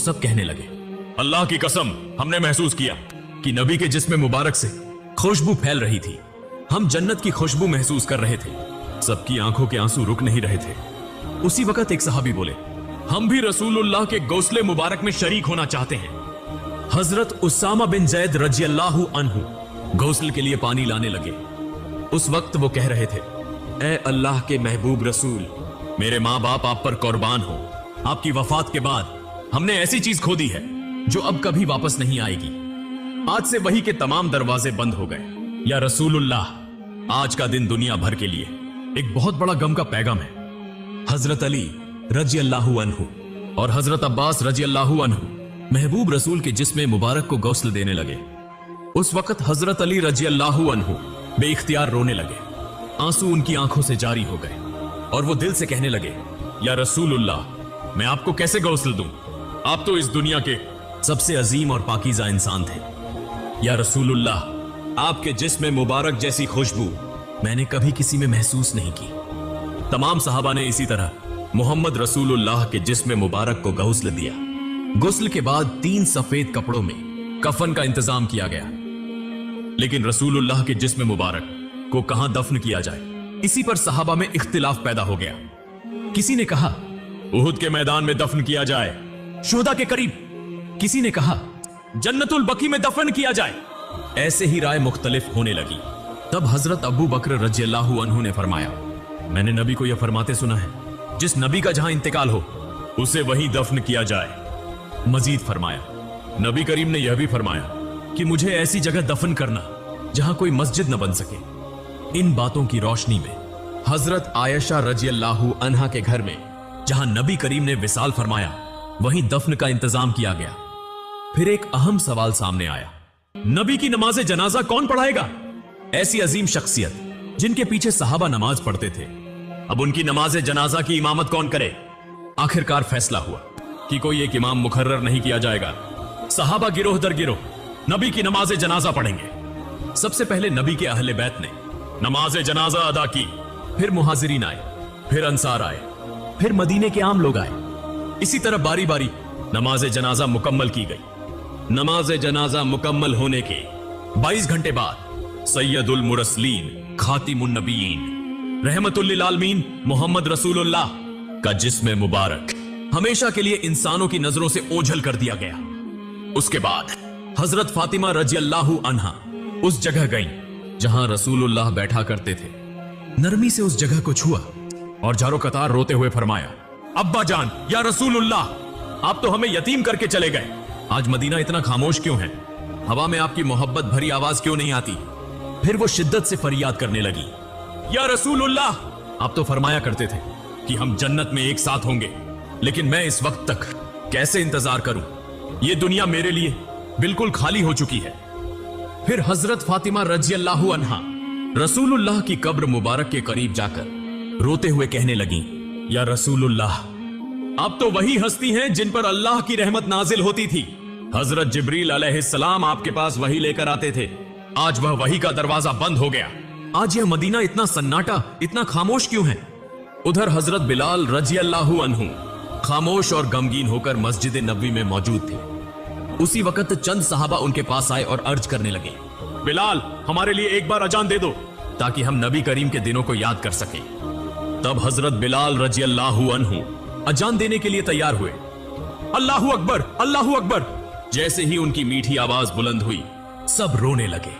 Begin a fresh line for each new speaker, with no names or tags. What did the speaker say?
सब कहने लगे, अल्लाह की कसम, हमने महसूस किया कि नबी के जिस्म मुबारक से खुशबू फैल रही थी। हम जन्नत की खुशबू महसूस कर रहे थे। सबकी आंखों के आंसू रुक नहीं रहे थे। उसी वक्त एक सहाबी बोले, हम भी रसूलुल्लाह के गौसले मुबारक में शरीक होना चाहते हैं। हजरत उसामा बिन जैद रजी अल्लाहु अन्हु गौसल के लिए पानी लाने लगे। उस वक्त वो कह रहे थे, ए अल्लाह के महबूब रसूल, मेरे माँ बाप आप पर कुर्बान हो। आपकी वफात के बाद हमने ऐसी चीज खो दी है जो अब कभी वापस नहीं आएगी। आज से वही के तमाम दरवाजे बंद हो गए। या रसूलुल्लाह, आज का दिन दुनिया भर के लिए एक बहुत बड़ा गम का पैगाम है। हजरत अली रजी अल्लाहु अन्हु और हजरत अब्बास रजी अल्लाहु अन्हु महबूब रसूल के जिस्म मुबारक को गौसल देने लगे। उस वक्त हजरत अली रजी अल्लाहु अन्हु बेइख्तियार रोने लगे। आंसू उनकी आंखों से जारी हो गए और वो दिल से कहने लगे, या रसूलुल्लाह, मैं आपको कैसे गौसल दूं? आप तो इस दुनिया के सबसे अजीम और पाकीज़ा इंसान थे। या रसूलुल्लाह, आपके जिस्म मुबारक जैसी खुशबू मैंने कभी किसी में महसूस नहीं की। तमाम सहाबा ने इसी तरह मोहम्मद रसूलुल्लाह के जिस्म मुबारक को गौसल दिया। गुस्ल के बाद 3 सफेद कपड़ों में कफन का इंतजाम किया गया। लेकिन रसूलुल्लाह के जिस्म मुबारक को कहां दफन किया जाए, इसी पर सहाबा में इख्तिलाफ पैदा हो गया। किसी ने कहा उहुद के मैदान में दफन किया जाए, शुहदा के करीब। किसी ने कहा जन्नतुल बकी में दफन किया जाए। ऐसे ही राय मुख्तलिफ होने लगी। तब हजरत अबू बकर रजी अल्लाहु अन्हु ने फरमाया, मैंने नबी को यह फरमाते सुना है, जिस नबी का जहां इंतकाल हो उसे वहीं दफन किया जाए। मजीद फरमाया, नबी करीम ने यह भी फरमाया कि मुझे ऐसी जगह दफन करना जहां कोई मस्जिद न बन सके। इन बातों की रोशनी में हजरत आयशा रजी अल्लाहु अन्हा के घर में जहां नबी करीम ने विसाल फरमाया, वहीं दफन का इंतजाम किया गया। फिर एक अहम सवाल सामने आया, नबी की नमाज जनाजा कौन पढ़ाएगा? ऐसी अजीम शख्सियत जिनके पीछे सहाबा नमाज पढ़ते थे, अब उनकी नमाज जनाजा की इमामत कौन करे? आखिरकार फैसला हुआ कि कोई एक इमाम मुकर्रर नहीं किया जाएगा। सहाबा गिरोह दर गिरोह नबी की नमाज जनाजा पढ़ेंगे। सबसे पहले नबी के अहले बैत ने नमाज जनाजा अदा की, फिर मुहाजिरीन आए, फिर अंसार आए, फिर मदीने के आम लोग आए। इसी तरह बारी बारी नमाज जनाजा मुकम्मल की गई। नमाज जनाजा मुकम्मल होने के 22 घंटे बाद सैयदुल मुरसलीन खातिमुन नबीयीन रहमतुल लिल आलमीन मोहम्मद रसूलुल्लाह का जिस्म मुबारक हमेशा के लिए इंसानों की नजरों से ओझल कर दिया गया। उसके बाद हजरत फातिमा रजी अल्लाहु अन्हा उस जगह गईं जहां रसूलुल्लाह बैठा करते थे। नरमी से उस जगह को छुआ और जारो कतार रोते हुए फरमाया, अब्बा जान, या रसूलुल्लाह, आप तो हमें यतीम करके चले गए। आज मदीना इतना खामोश क्यों है? हवा में आपकी मोहब्बत भरी आवाज क्यों नहीं आती? फिर वो शिद्दत से फरियाद करने लगी, या रसूलुल्लाह, आप तो फरमाया करते थे कि हम जन्नत में एक साथ होंगे, लेकिन मैं इस वक्त तक कैसे इंतजार करूं? ये दुनिया मेरे लिए बिल्कुल खाली हो चुकी है। फिर हजरत फातिमा रजी अल्लाहु अन्हा रसूलुल्लाह की कब्र मुबारक के करीब जाकर रोते हुए कहने लगी, या रसूलुल्लाह, आप तो वही हस्ती हैं जिन पर अल्लाह की रहमत नाजिल होती थी। हजरत जिब्रील अलैहिस्सलाम आपके पास वही लेकर आते थे। आज वह वही का दरवाजा बंद हो गया। आज यह मदीना इतना सन्नाटा, इतना खामोश क्यों है? उधर हजरत बिलाल रजी अल्लाहु अन्हु खामोश और गमगीन होकर मस्जिद नबवी में मौजूद थे। उसी वक्त चंद सहाबा उनके पास आए और अर्ज करने लगे, बिलाल, हमारे लिए एक बार अजान दे दो ताकि हम नबी करीम के दिनों को याद कर सकें। तब हजरत बिलाल रजी अल्लाहु अन्हु अजान देने के लिए तैयार हुए। अल्लाहु अकबर, अल्लाहु अकबर। जैसे ही उनकी मीठी आवाज बुलंद हुई, सब रोने लगे।